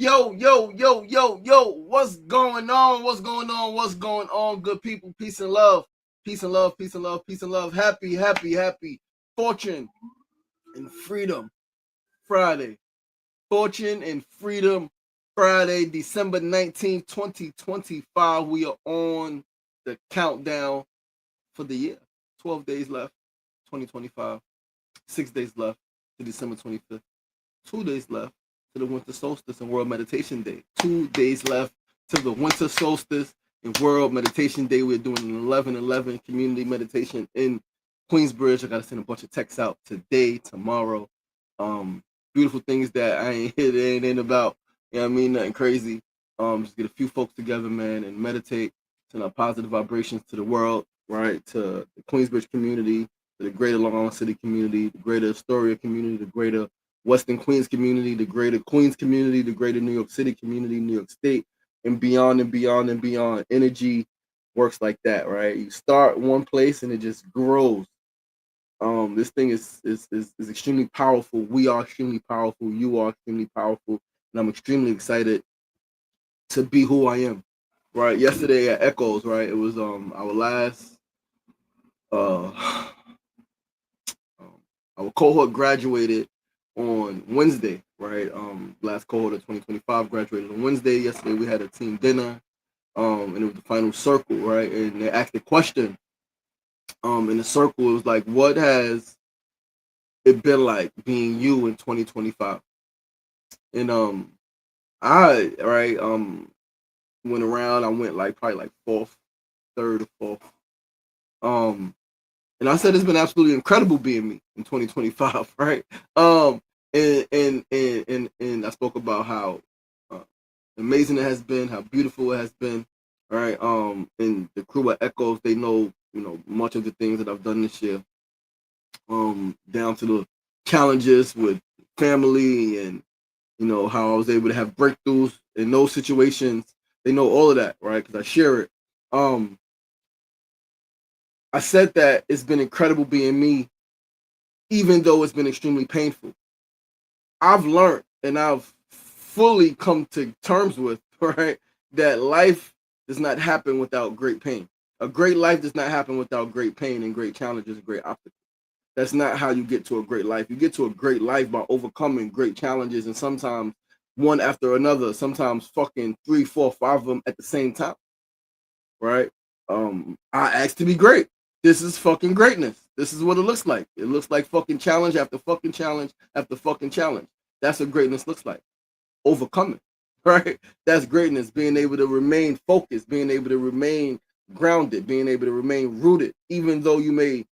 Yo, what's going on? What's going on, good people? Peace and love. Peace and love, peace and love, peace and love. Happy. Fortune and Freedom Friday. Fortune and Freedom Friday, December 19th, 2025. We are on the countdown for the year. 12 days left, 2025. 6 days left to December 25th. 2 days left to the winter solstice and World Meditation Day. 2 days left to the winter solstice and World Meditation Day. We're doing an 11/11 community meditation in Queensbridge. I got to send a bunch of texts out today, tomorrow. Beautiful things that I ain't hit anything about. You know what I mean? Nothing crazy. Just get a few folks together, man, and meditate, send out positive vibrations to the world, right? To the Queensbridge community, to the greater Long Island City community, the greater Astoria community, the greater Western Queens community, the greater Queens community, the greater New York City community, New York State, and beyond and beyond and beyond. Energy works like that, right? You start one place and it just grows. This thing is extremely powerful. We are extremely powerful. You are extremely powerful, and I'm extremely excited to be who I am. Right. Yesterday at Echoes, right? It was our last our cohort graduated on Wednesday, right? Last cohort of 2025 graduated on Wednesday. Yesterday we had a team dinner, and it was the final circle, right? And they asked the question, in the circle, it was like, what has it been like being you in 2025? And I went around. I went like probably like fourth, third or fourth. And I said it's been absolutely incredible being me in 2025, right? And I spoke about how amazing it has been, how beautiful it has been, right? And the crew at Echoes, they know, much of the things that I've done this year, down to the challenges with family and how I was able to have breakthroughs in those situations. They know all of that, right? Because I share it. I said that it's been incredible being me, even though it's been extremely painful. I've learned and I've fully come to terms with, right, that life does not happen without great pain. A great life does not happen without great pain and great challenges and great obstacles. That's not how you get to a great life. You get to a great life by overcoming great challenges, and sometimes one after another, sometimes fucking 3, 4, 5 of them at the same time, right? I asked to be great. This is fucking greatness. This is what it looks like. It looks like fucking challenge after fucking challenge after fucking challenge. That's what greatness looks like. Overcoming, right? That's greatness. Being able to remain focused, being able to remain grounded, being able to remain rooted, even though you may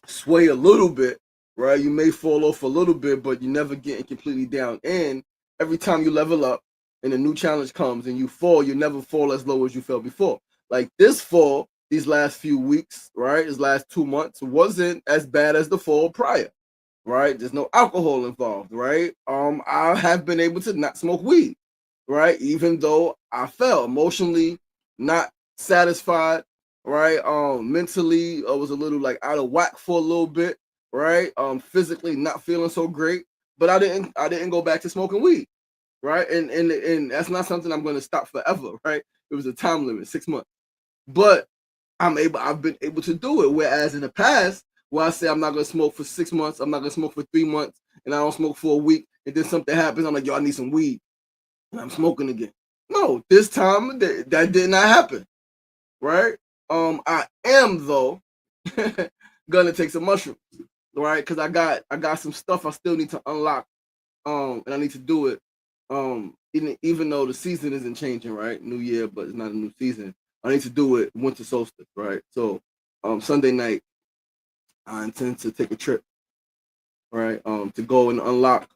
sway a little bit, right? You may fall off a little bit, but you're never getting completely down. And every time you level up and a new challenge comes and you fall, you never fall as low as you fell before. Like this fall, these last few weeks, right? These last 2 months wasn't as bad as the fall prior, right? There's no alcohol involved, right? I have been able to not smoke weed, right? Even though I felt emotionally not satisfied, right? Mentally, I was a little like out of whack for a little bit, right? Physically not feeling so great, but I didn't go back to smoking weed, right? And that's not something I'm going to stop forever, right? It was a time limit, 6 months, but I've been able to do it. Whereas in the past, where I say I'm not gonna smoke for 6 months, I'm not gonna smoke for 3 months, and I don't smoke for a week, and then something happens, I'm like, yo, I need some weed, and I'm smoking again. No, this time that did not happen, right? I am though gonna take some mushrooms, right? Because I got some stuff I still need to unlock, and I need to do it. Even though the season isn't changing, right? New year, but it's not a new season. I need to do it winter solstice, right? So, Sunday night, I intend to take a trip, right? To go and unlock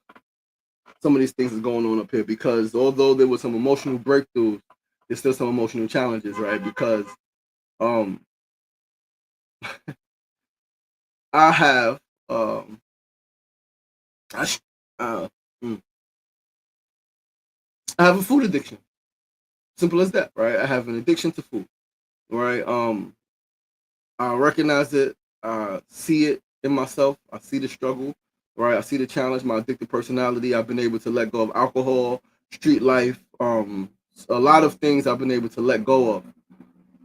some of these things that's going on up here, because although there was some emotional breakthroughs, there's still some emotional challenges, right? Because I have I, sh- uh, mm, I have a food addiction. Simple as that, right? I have an addiction to food, right? I recognize it. I see it in myself. I see the struggle, right? I see the challenge, my addictive personality. I've been able to let go of alcohol. street life, a lot of things I've been able to let go of.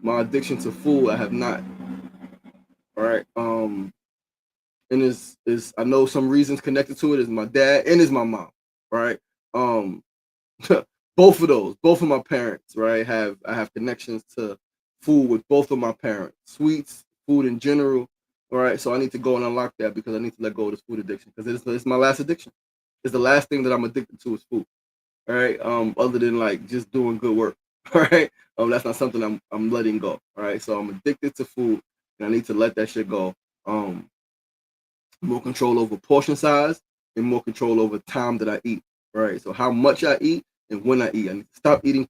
My addiction to food, I have not. All right. And is I know some reasons connected to it is my dad and is my mom. Right. Um, both of those, both of my parents, right, I have connections to food with both of my parents, sweets, food in general, all right. So I need to go and unlock that because I need to let go of this food addiction because it's my last addiction. It's the last thing that I'm addicted to is food, all right. Other than like just doing good work, all right. That's not something I'm letting go, all right. So I'm addicted to food, and I need to let that shit go. Um, More control over portion size and more control over time that I eat. Right. So how much I eat and when I eat. I need to stop eating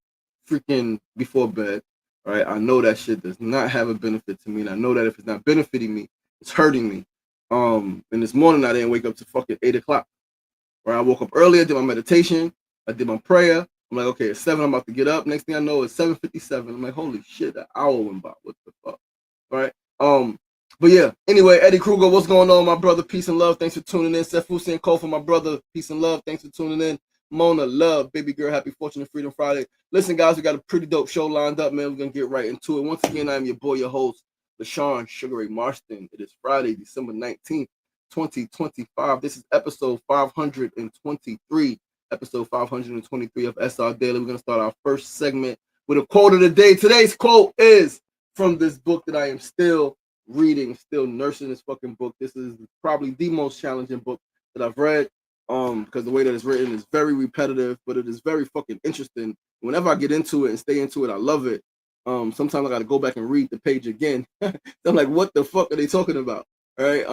freaking before bed. Right. I know that shit does not have a benefit to me. And I know that if it's not benefiting me, it's hurting me. And this morning I didn't wake up to fucking 8 o'clock. Right. I woke up early, I did my meditation, I did my prayer. I'm like, okay, it's 7, I'm about to get up. Next thing I know, it's 7:57. I'm like, holy shit, an hour went by. What the fuck? Right. But yeah, anyway, Eddie Kruger, what's going on, my brother? Peace and love. Thanks for tuning in. Seth Hussein Cole for my brother. Peace and love. Thanks for tuning in. Mona, love, baby girl, happy Fortune and Freedom Friday. Listen, guys, we got a pretty dope show lined up, man. We're gonna get right into it. Once again, I'm your boy, your host, LaShawn Sugar Ray Marston. It is Friday, December 19th, 2025. This is episode 523. Episode 523 of SR Daily. We're gonna start our first segment with a quote of the day. Today's quote is from this book that I am still reading, still nursing this fucking book. This is probably the most challenging book that I've read. Because the way that it's written is very repetitive, but it is very fucking interesting. Whenever I get into it and stay into it, I love it. Sometimes I gotta go back and read the page again. I'm like, what the fuck are they talking about? All right.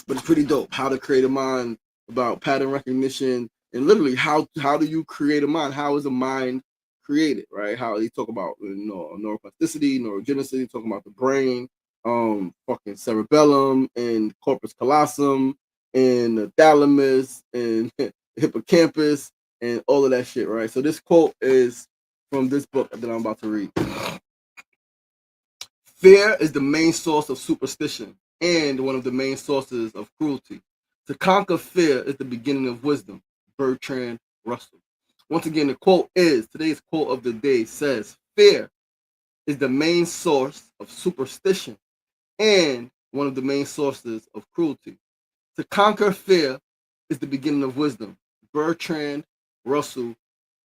But it's pretty dope. How to create a mind, about pattern recognition, and literally how do you create a mind? How is a mind created? Right? How they talk about neuroplasticity, neurogenesis, talking about the brain, fucking cerebellum and corpus callosum and the thalamus and hippocampus and all of that shit. Right? So this quote is from this book that I'm about to read. Fear is the main source of superstition and one of the main sources of cruelty. To conquer fear is the beginning of wisdom. Bertrand Russell. Once again, the quote is, today's quote of the day says, fear is the main source of superstition and one of the main sources of cruelty. To conquer fear is the beginning of wisdom. Bertrand Russell.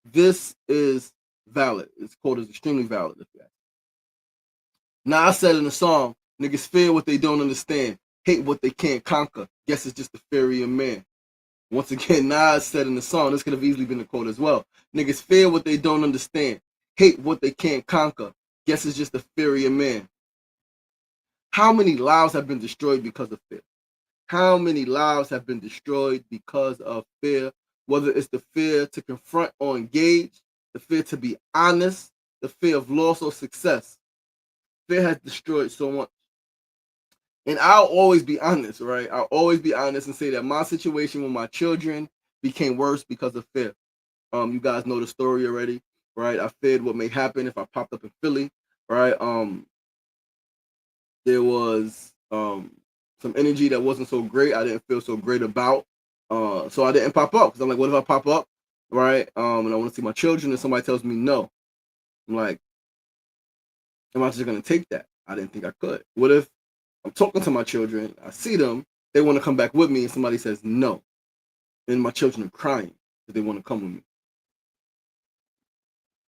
This is valid. This quote is extremely valid. Now I said in the song, niggas fear what they don't understand, hate what they can't conquer. Guess it's just the fury of man. Once again, Nas said in the song, this could have easily been the quote as well. Niggas fear what they don't understand, hate what they can't conquer. Guess it's just the fury of man. How many lives have been destroyed because of fear? How many lives have been destroyed because of fear? Whether it's the fear to confront or engage, the fear to be honest, the fear of loss or success. Fear has destroyed so much. And I'll always be honest, right? I'll always be honest and say that my situation with my children became worse because of fear. You guys know the story already, right? I feared what may happen if I popped up in Philly, right? There was some energy that wasn't so great. I didn't feel so great about. So I didn't pop up because I'm like, what if I pop up, right? And I want to see my children and somebody tells me no. I'm like, am I just gonna take that? I didn't think I could. What if I'm talking to my children, I see them, they want to come back with me, and somebody says no, and my children are crying because they want to come with me.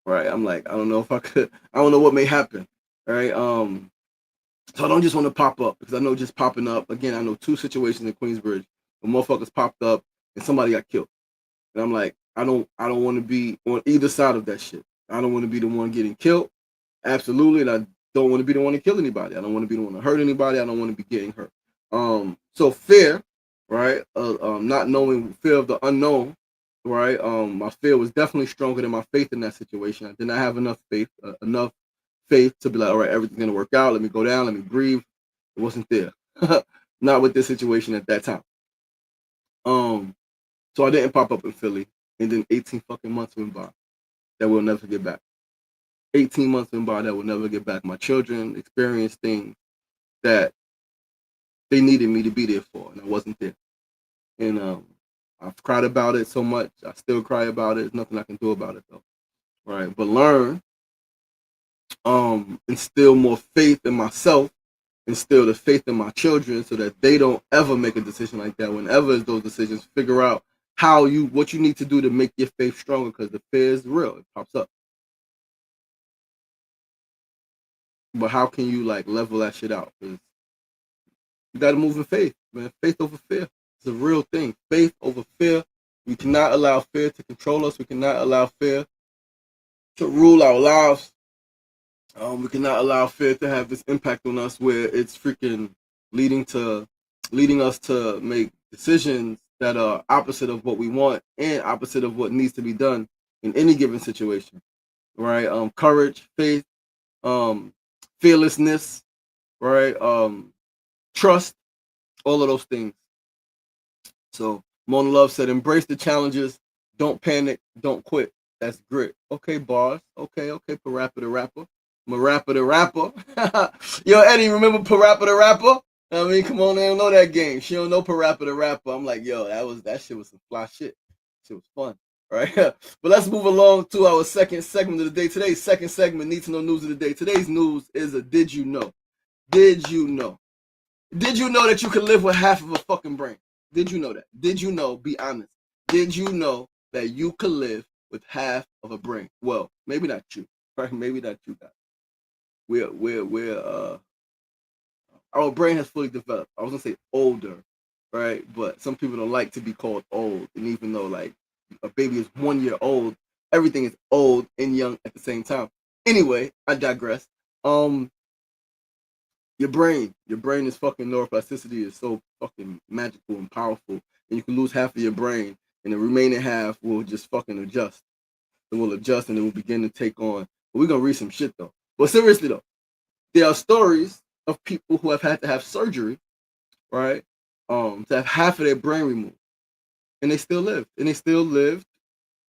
Right? I'm like, I don't know if I could. I don't know what may happen. Right? So I don't just want to pop up because I know just popping up again. I know 2 situations in Queensbridge where motherfuckers popped up and somebody got killed, and I'm like, I don't want to be on either side of that shit. I don't want to be the one getting killed. Absolutely, and I don't want to be the one to kill anybody. I don't want to be the one to hurt anybody. I don't want to be getting hurt. So fear, right? Not knowing, fear of the unknown, right? My fear was definitely stronger than my faith in that situation. I did not have enough faith to be like, all right, everything's gonna work out. Let me go down. Let me breathe. It wasn't there. Not with this situation at that time. So I didn't pop up in Philly, and then 18 fucking months went by that we'll never get back. 18 months went by that will never get back. My children experienced things that they needed me to be there for, and I wasn't there. And I've cried about it so much. I still cry about it. There's nothing I can do about it though. Right. But learn, instill more faith in myself, instill the faith in my children so that they don't ever make a decision like that. Whenever those decisions, figure out what you need to do to make your faith stronger, because the fear is real. It pops up. But how can you like level that shit out? Because you got to move in faith, man. Faith over fear. It's a real thing. Faith over fear. We cannot allow fear to control us. We cannot allow fear to rule our lives. We cannot allow fear to have this impact on us where it's freaking leading us to make decisions that are opposite of what we want and opposite of what needs to be done in any given situation. Right? Courage, faith, fearlessness, right? Trust, all of those things. So Mona Love said, embrace the challenges, don't panic, don't quit. That's grit. Okay, bars. Okay, Parappa the Rapper. Marappa the Rapper. Yo, Eddie, remember Parappa the Rapper? I mean, come on, they don't know that game. She don't know Parappa the Rapper. I'm like, yo, that shit was some fly shit. Shit was fun, right? But let's move along to our second segment of the day. Today's second segment, Need to Know News of the Day. Today's news is a Did You Know? Did you know? Did you know that you could live with half of a fucking brain? Did you know that? Did you know, be honest, did you know that you could live with half of a brain? Well, maybe not you, right? Maybe not you guys. Our brain has fully developed. I was gonna say older, right? But some people don't like to be called old. And even though like a baby is 1 year old, everything is old and young at the same time. Anyway, I digress. Your brain is fucking neuroplasticity is so fucking magical and powerful. And you can lose half of your brain and the remaining half will just fucking adjust. It will adjust and it will begin to take on. But we're gonna read some shit though. But seriously though, there are stories of people who have had to have surgery, right? To have half of their brain removed. And they still lived. And they still lived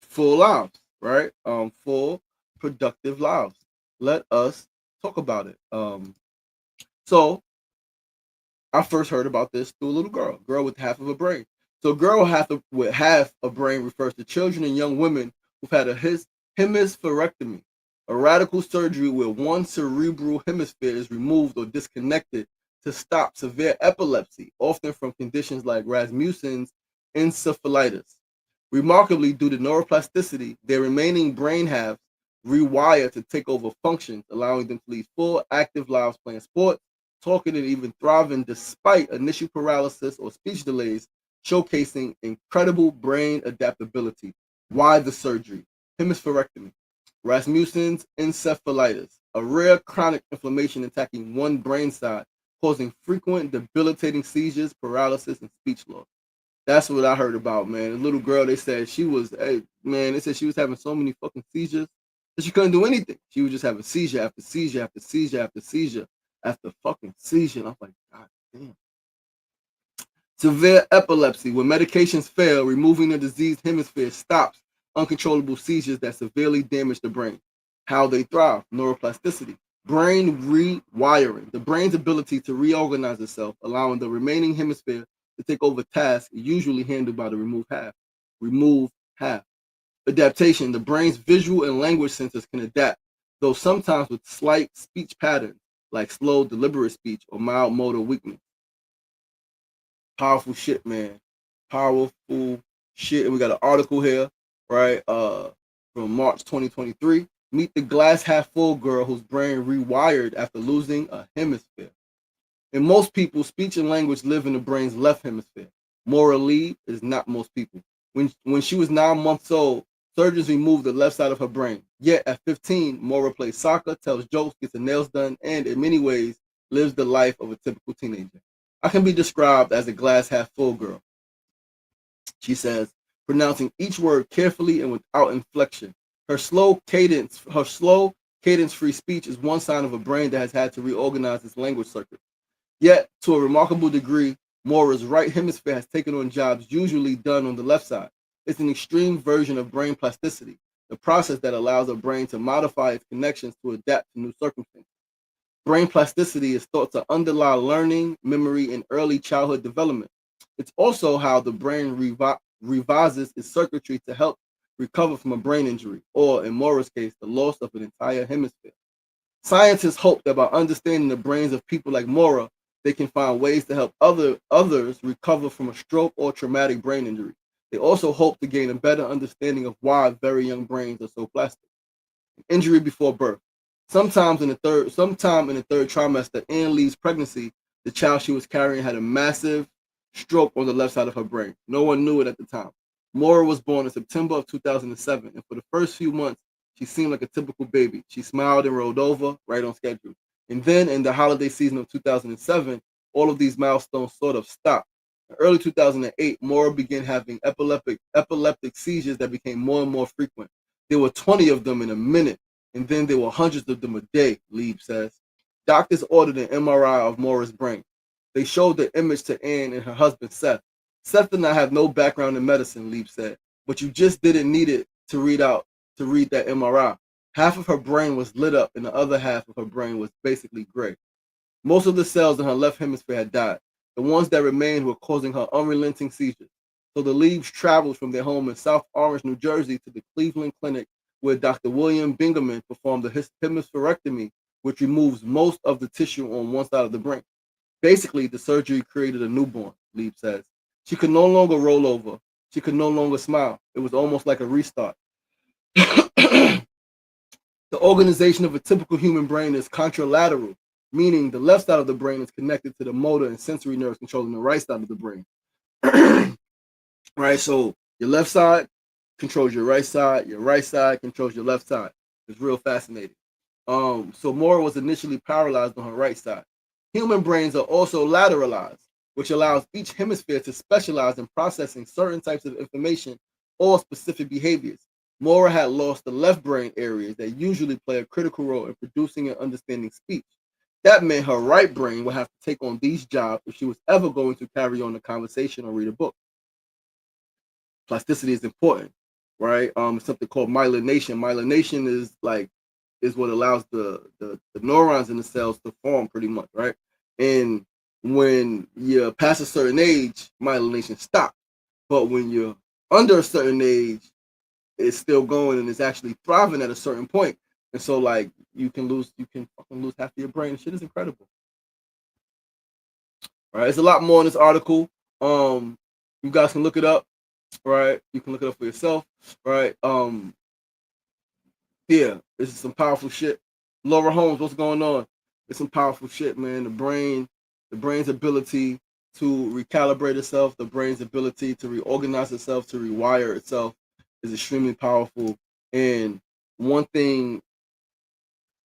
full lives, right? Full productive lives. Let us talk about it. So I first heard about this through a little girl with half of a brain. So girl with half a brain refers to children and young women who've had a hemispherectomy, a radical surgery where one cerebral hemisphere is removed or disconnected to stop severe epilepsy, often from conditions like Rasmussen's encephalitis. Remarkably, due to neuroplasticity, their remaining brain halves rewire to take over functions, allowing them to lead full, active lives playing sports, talking, and even thriving despite initial paralysis or speech delays, showcasing incredible brain adaptability. Why the surgery? Hemispherectomy. Rasmussen's encephalitis, a rare chronic inflammation attacking one brain side, causing frequent debilitating seizures, paralysis, and speech loss. That's what I heard about, man. A little girl, they said she was, they said she was having so many fucking seizures that she couldn't do anything. She was just having seizure after seizure after seizure after seizure after fucking seizure. And I'm like, God damn. Severe epilepsy. When medications fail, removing the diseased hemisphere stops uncontrollable seizures that severely damage the brain. How they thrive. Neuroplasticity. Brain rewiring. The brain's ability to reorganize itself, allowing the remaining hemisphere to take over tasks usually handled by the removed half. Remove half. Adaptation. The brain's visual and language centers can adapt, though sometimes with slight speech patterns like slow, deliberate speech or mild motor weakness. Powerful shit, man. Powerful shit. And we got an article here, right? From March 2023. Meet the glass half full girl whose brain rewired after losing a hemisphere. In most people, speech and language live in the brain's left hemisphere. Maura Lee is not most people. When she was 9 months old, surgeons removed the left side of her brain. Yet at 15, Maura plays soccer, tells jokes, gets her nails done, and in many ways lives the life of a typical teenager. I can be described as a glass half full girl. She says, pronouncing each word carefully and without inflection. Her slow cadence-free speech is one sign of a brain that has had to reorganize its language circuit. Yet, to a remarkable degree, Maura's right hemisphere has taken on jobs usually done on the left side. It's an extreme version of brain plasticity, the process that allows a brain to modify its connections to adapt to new circumstances. Brain plasticity is thought to underlie learning, memory, and early childhood development. It's also how the brain revises its circuitry to help recover from a brain injury, or in Mora's case, the loss of an entire hemisphere. Scientists hope that by understanding the brains of people like Mora, they can find ways to help others recover from a stroke or traumatic brain injury. They also hope to gain a better understanding of why very young brains are so plastic. Injury before birth. Sometime in the third trimester, Anne Lee's pregnancy, the child she was carrying had a massive stroke on the left side of her brain. No one knew it at the time. Maura was born in September of 2007, and for the first few months, she seemed like a typical baby. She smiled and rolled over, right on schedule. And then in the holiday season of 2007, all of these milestones sort of stopped. In early 2008, Maura began having epileptic seizures that became more and more frequent. There were 20 of them in a minute, and then there were hundreds of them a day, Lieb says. Doctors ordered an MRI of Maura's brain. They showed the image to Anne and her husband, Seth. Seth did not have no background in medicine, Lieb said, but you just didn't need it to read that MRI. Half of her brain was lit up, and the other half of her brain was basically gray. Most of the cells in her left hemisphere had died. The ones that remained were causing her unrelenting seizures. So the Liebs traveled from their home in South Orange, New Jersey, to the Cleveland Clinic, where Dr. William Bingaman performed a hemispherectomy, which removes most of the tissue on one side of the brain. Basically, the surgery created a newborn, Lieb says. She could no longer roll over. She could no longer smile. It was almost like a restart. The organization of a typical human brain is contralateral, meaning the left side of the brain is connected to the motor and sensory nerves controlling the right side of the brain. Right, so your left side controls your right side controls your left side. It's real fascinating. So Maura was initially paralyzed on her right side. Human brains are also lateralized, which allows each hemisphere to specialize in processing certain types of information or specific behaviors. Maura had lost the left brain areas that usually play a critical role in producing and understanding speech. That meant her right brain would have to take on these jobs if she was ever going to carry on a conversation or read a book. Plasticity is important, right? Something called myelination. Myelination is what allows the neurons in the cells to form, pretty much, right? And when you pass a certain age, myelination stops. But when you're under a certain age, it's still going and it's actually thriving at a certain point. And so, like, you can fucking lose half of your brain. Shit is incredible, right? There's a lot more in this article. You guys can look it up, right? You can look it up for yourself, right? Yeah, this is some powerful shit. Laura Holmes, what's going on? It's some powerful shit, man. The brain's ability to recalibrate itself, the brain's ability to reorganize itself, to rewire itself is extremely powerful. And one thing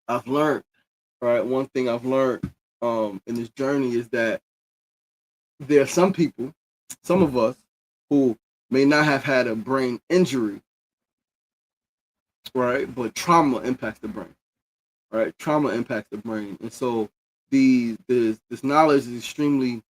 I've learned, right? One thing I've learned in this journey is that there are some people, some of us, who may not have had a brain injury, right? But trauma impacts the brain, right? Trauma impacts the brain, and so this knowledge is extremely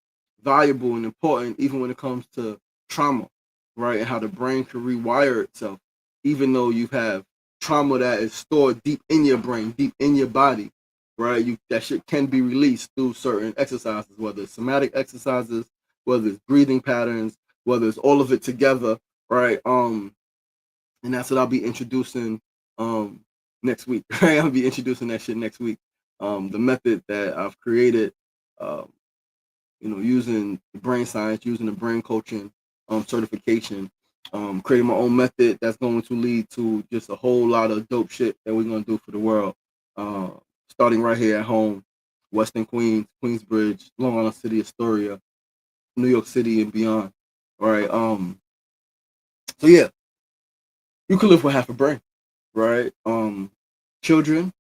valuable and important, even when it comes to trauma, right? And how the brain can rewire itself, even though you have trauma that is stored deep in your brain, deep in your body, right? That shit can be released through certain exercises, whether it's somatic exercises, whether it's breathing patterns, whether it's all of it together, right? And that's what I'll be introducing next week. Right? I'll be introducing that shit next week. The method that I've created, um, using the brain science, using the brain coaching certification, creating my own method that's going to lead to just a whole lot of dope shit that we're going to do for the world. Uh, Starting right here at home, Western Queens, Queensbridge, Long Island City, Astoria, New York City, and beyond. All right. So yeah, you could live with half a brain, right? Children,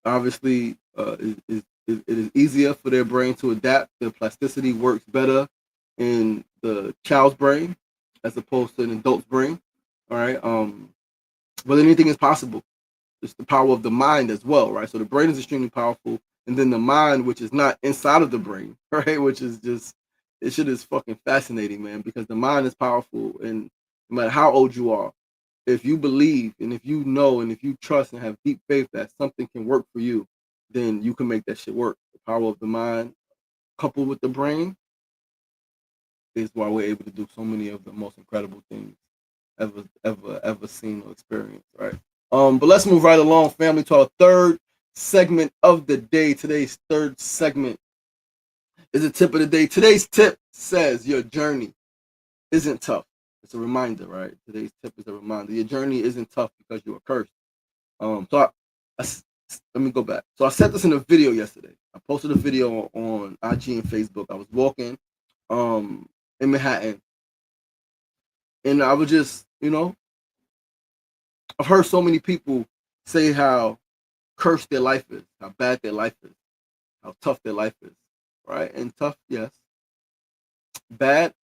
obviously, it is easier for their brain to adapt. The plasticity works better in the child's brain as opposed to an adult's brain. All right. But anything is possible. It's the power of the mind as well, right? So the brain is extremely powerful, and then the mind, which is not inside of the brain, right? Which is just, it shit is fucking fascinating, man, because the mind is powerful, and no matter how old you are, if you believe and if you know and if you trust and have deep faith that something can work for you, then you can make that shit work. The power of the mind coupled with the brain, is why we're able to do so many of the most incredible things ever seen or experienced, right? But let's move right along, family, to our third segment of the day. Today's third segment is a tip of the day. Today's tip says your journey isn't tough. It's a reminder, right? Today's tip is a reminder. Your journey isn't tough because you are cursed. I let me go back. So I said this in a video yesterday. I posted a video on IG and Facebook. I was walking in Manhattan, and I was just, I've heard so many people say how cursed their life is, how bad their life is, how tough their life is, right? And tough, yes. Bad,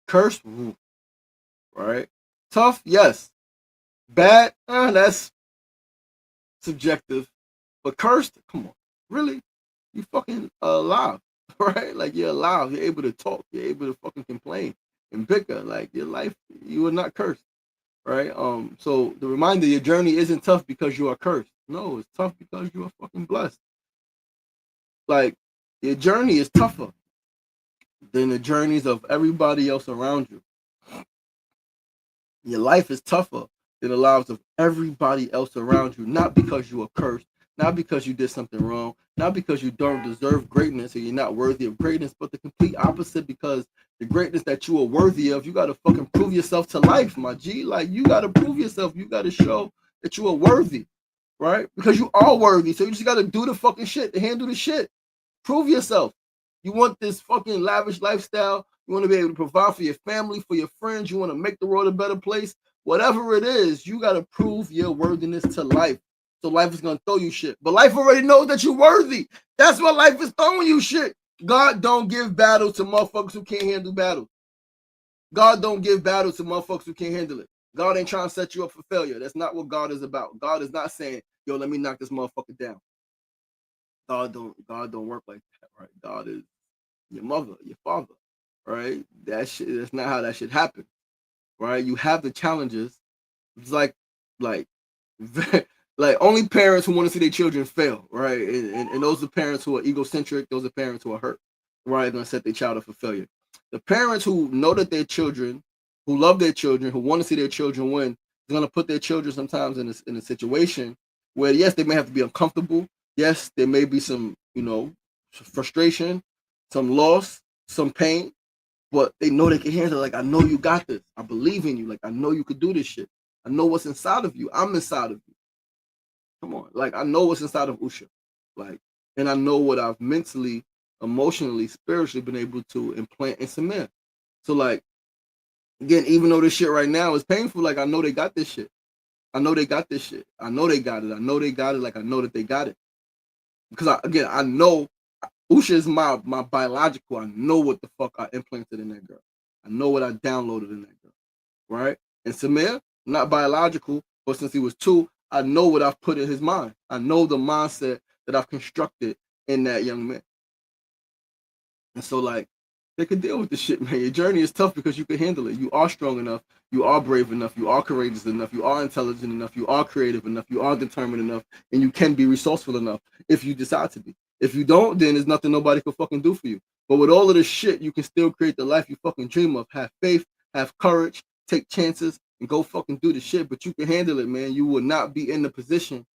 cursed, right? Tough, yes. Bad, that's subjective. But cursed, come on, really? You fucking alive, right? Like you're alive. You're able to talk. You're able to fucking complain and bicker. Like your life, you are not cursed, right? So the reminder, your journey isn't tough because you are cursed. No, it's tough because you are fucking blessed. Like your journey is tougher than the journeys of everybody else around you. Your life is tougher than the lives of everybody else around you, not because you are cursed, not because you did something wrong, not because you don't deserve greatness or you're not worthy of greatness, but the complete opposite, because the greatness that you are worthy of, you got to fucking prove yourself to life, my G. Like, you got to prove yourself. You got to show that you are worthy, right? Because you are worthy. So you just got to do the fucking shit, to handle the shit. Prove yourself. You want this fucking lavish lifestyle. You want to be able to provide for your family, for your friends. You want to make the world a better place. Whatever it is, you got to prove your worthiness to life. So life is going to throw you shit. But life already knows that you're worthy. That's why life is throwing you shit. God don't give battle to motherfuckers who can't handle battle. God don't give battle to motherfuckers who can't handle it. God ain't trying to set you up for failure. That's not what God is about. God is not saying, yo, let me knock this motherfucker down. God don't work like that, right? God is your mother, your father, right? That's not how that should happen, right? You have the challenges. It's like like only parents who want to see their children fail, right? And those are parents who are egocentric. Those are parents who are hurt, right? Going to set their child up for failure. The parents who know that their children, who love their children, who want to see their children win, is going to put their children sometimes in a situation where, yes, they may have to be uncomfortable. Yes, there may be some, frustration, some loss, some pain, but they know they can handle it. Like, I know you got this. I believe in you. Like, I know you could do this shit. I know what's inside of you. I'm inside of you. Come on. Like, I know what's inside of Usha. Like, and I know what I've mentally, emotionally, spiritually been able to implant in Samir. So, like, again, even though this shit right now is painful, like, I know they got this shit. I know they got this shit. I know they got it. I know they got it. Like, I know that they got it. Because, I know Usha is my biological. I know what the fuck I implanted in that girl. I know what I downloaded in that girl. Right? And Samir, not biological, but since he was 2, I know what I've put in his mind. I know the mindset that I've constructed in that young man. And so, like, they can deal with this shit, man. Your journey is tough because you can handle it. You are strong enough. You are brave enough. You are courageous enough. You are intelligent enough. You are creative enough. You are determined enough. And you can be resourceful enough if you decide to be. If you don't, then there's nothing nobody can fucking do for you. But with all of this shit, you can still create the life you fucking dream of. Have faith, have courage, take chances, and go fucking do the shit. But you can handle it, man. You will not be in the position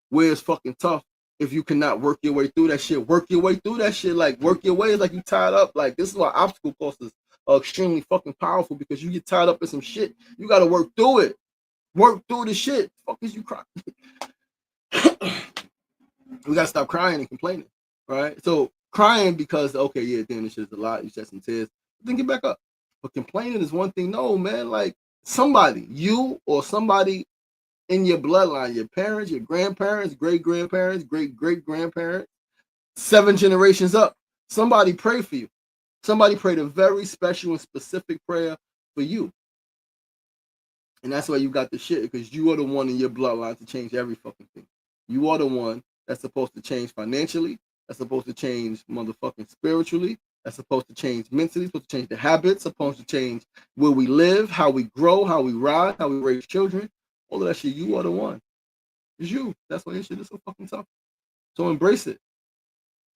where it's fucking tough if you cannot work your way through that shit. Work your way through that shit. Like, work your way like you tied up. Like, this is why obstacle courses are extremely fucking powerful, because you get tied up in some shit. You got to work through it. Work through the shit. Fuck is you crying? We got to stop crying and complaining, right? So, crying because, okay, yeah, damn, this shit's a lot. You shed some tears. Then get back up. But complaining is one thing. No, man, like, somebody, you or somebody in your bloodline, your parents, your grandparents, great-grandparents, great-great-grandparents, 7 generations up, somebody pray for you. Somebody prayed a very special and specific prayer for you. And that's why you got the shit, because you are the one in your bloodline to change every fucking thing. You are the one that's supposed to change financially, that's supposed to change motherfucking spiritually, that's supposed to change mentally, supposed to change the habits, supposed to change where we live, how we grow, how we ride, how we raise children. All of that shit, you are the one. It's you. That's why this shit is so fucking tough. So embrace it.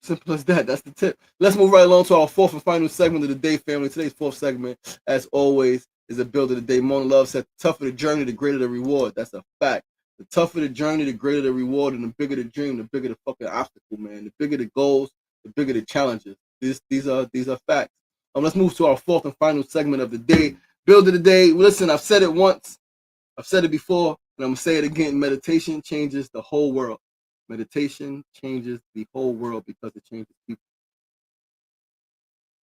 Simple as that. That's the tip. Let's move right along to our fourth and final segment of the day, family. Today's fourth segment, as always, is a build of the day. Mona Love said, the tougher the journey, the greater the reward. That's a fact. The tougher the journey, the greater the reward, and the bigger the dream, the bigger the fucking obstacle, man. The bigger the goals, the bigger the challenges. These are facts. Let's move to our fourth and final segment of the day. Build of the day. Listen, I've said it once, I've said it before, and I'm gonna say it again. Meditation changes the whole world. Meditation changes the whole world because it changes people.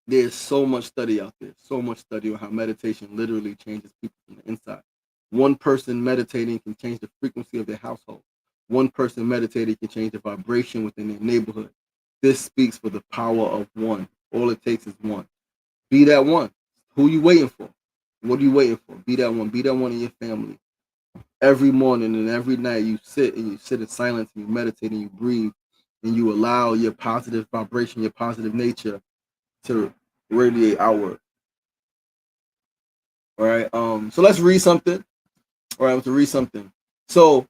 There's so much study out there, so much study on how meditation literally changes people from the inside. One person meditating can change the frequency of their household. One person meditating can change the vibration within their neighborhood. This speaks for the power of one. All it takes is one. Be that one. Who are you waiting for? What are you waiting for? Be that one. Be that one in your family. Every morning and every night you sit in silence and you meditate and you breathe and you allow your positive vibration, your positive nature to radiate outward. All right. So let's read something. All right, I want to read something. So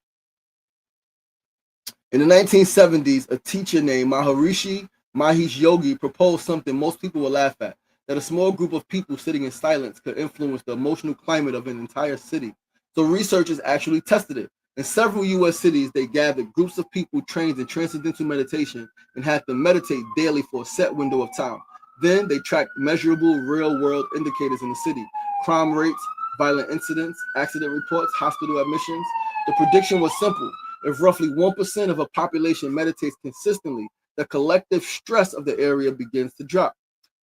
in the 1970s, a teacher named Maharishi Mahesh Yogi proposed something most people will laugh at, that a small group of people sitting in silence could influence the emotional climate of an entire city. So researchers actually tested it. In several U.S. cities, they gathered groups of people trained in transcendental meditation and had them meditate daily for a set window of time. Then they tracked measurable real-world indicators in the city: crime rates, violent incidents, accident reports, hospital admissions. The prediction was simple. If roughly 1% of a population meditates consistently, the collective stress of the area begins to drop.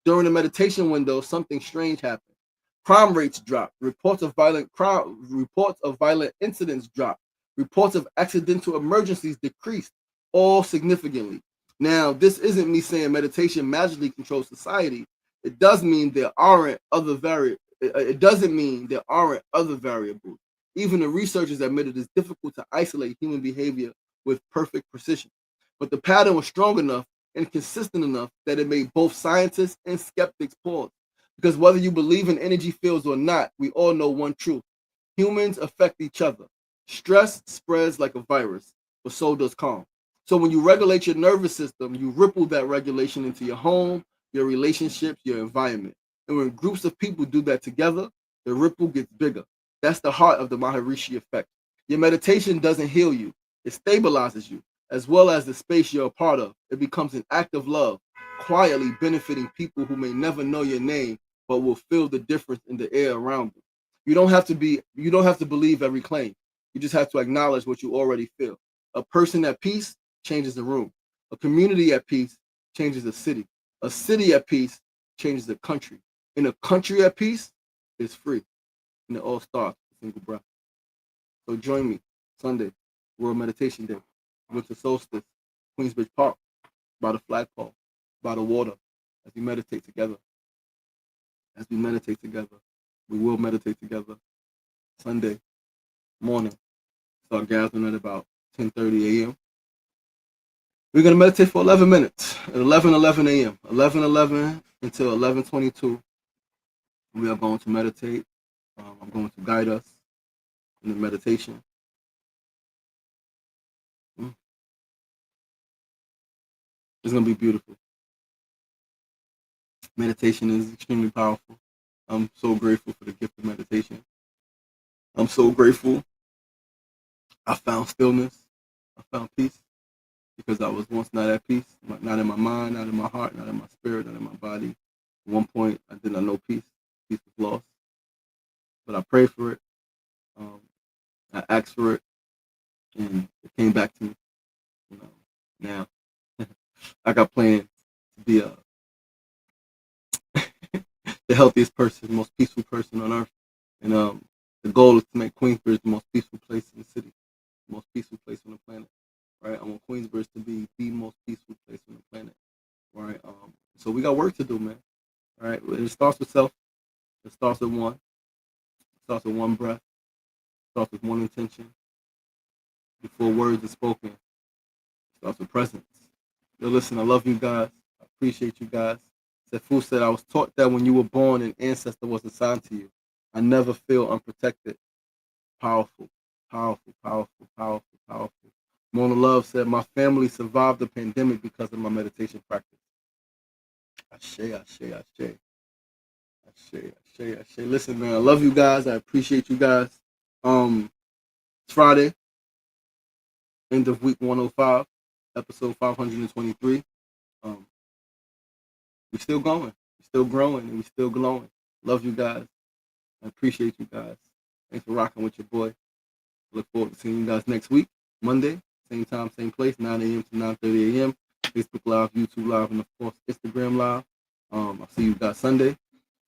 During the meditation window, something strange happened. Crime rates dropped. Reports of violent incidents dropped. Reports of accidental emergencies decreased, all significantly. Now, this isn't me saying meditation magically controls society. It does mean there aren't other It doesn't mean there aren't other variables. Even the researchers admit it is difficult to isolate human behavior with perfect precision. But the pattern was strong enough and consistent enough that it made both scientists and skeptics pause. Because whether you believe in energy fields or not, we all know one truth: humans affect each other. Stress spreads like a virus, but so does calm. So when you regulate your nervous system, you ripple that regulation into your home, your relationships, your environment. And when groups of people do that together, the ripple gets bigger. That's the heart of the Maharishi effect. Your meditation doesn't heal you, it stabilizes you, as well as the space you're a part of. It becomes an act of love, quietly benefiting people who may never know your name, but will feel the difference in the air around them. You don't have to believe every claim. You just have to acknowledge what you already feel. A person at peace changes the room. A community at peace changes a city. A city at peace changes a country. And a country at peace is free. And it all starts with a single breath. So join me Sunday, World Meditation Day, winter solstice, Queensbridge Park, by the flagpole, by the water, as we meditate together. As we meditate together, we will meditate together Sunday morning. Start gathering at about 10:30 a.m. We're going to meditate for 11 minutes at 11:11 a.m. 11:11 until 11:22. We are going to meditate. I'm going to guide us in the meditation. It's going to be beautiful. Meditation is extremely powerful. I'm so grateful for the gift of meditation. I'm so grateful I found stillness. I found peace because I was once not at peace, not in my mind, not in my heart, not in my spirit, not in my body. At one point, I did not know peace. Peace was lost. But I prayed for it. I asked for it, and it came back to me. You know, now I got plans to be the healthiest person, most peaceful person on earth. And the goal is to make Queensbridge the most peaceful place in the city, the most peaceful place on the planet. Right? I want Queensbridge to be the most peaceful place on the planet. Right? So we got work to do, man. All right? It starts with self. It starts with one. It starts with one breath. It starts with one intention. Before words are spoken, it starts with presence. Yo, listen, I love you guys. I appreciate you guys. Sefu said, I was taught that when you were born, an ancestor was assigned to you. I never feel unprotected. Powerful, powerful, powerful, powerful, powerful. Mona Love said, my family survived the pandemic because of my meditation practice. Ashe, ashe, ashe. Ashe, ashe, ashe. Listen, man, I love you guys. I appreciate you guys. It's Friday, end of week 105, episode 523. We're still going, we're still growing, and we're still glowing. Love you guys. I appreciate you guys. Thanks for rocking with your boy. Look forward to seeing you guys next week, Monday, same time, same place, 9 a.m. to 9:30 a.m. Facebook Live, YouTube Live, and of course Instagram Live. I'll see you guys Sunday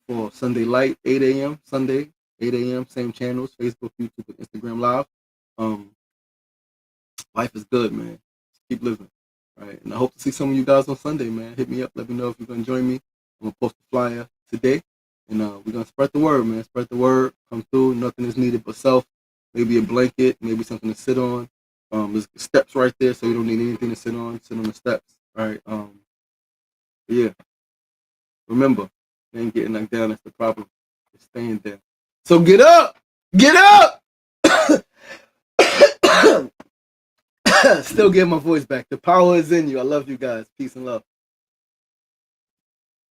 for Sunday Light, 8 a.m. Sunday, 8 a.m. Same channels, Facebook, YouTube, and Instagram Live. Life is good, man. Just keep living, right? And I hope to see some of you guys on Sunday, man. Hit me up, let me know if you're gonna join me. I'm gonna post a flyer today, and we're gonna spread the word, man. Spread the word. Come through. Nothing is needed but self. Maybe a blanket, maybe something to sit on. There's steps right there, so you don't need anything to sit on. Sit on the steps, right? Yeah. Remember, you ain't getting knocked down. That's the problem. You're staying there. So get up, get up. Still get my voice back. The power is in you. I love you guys. Peace and love.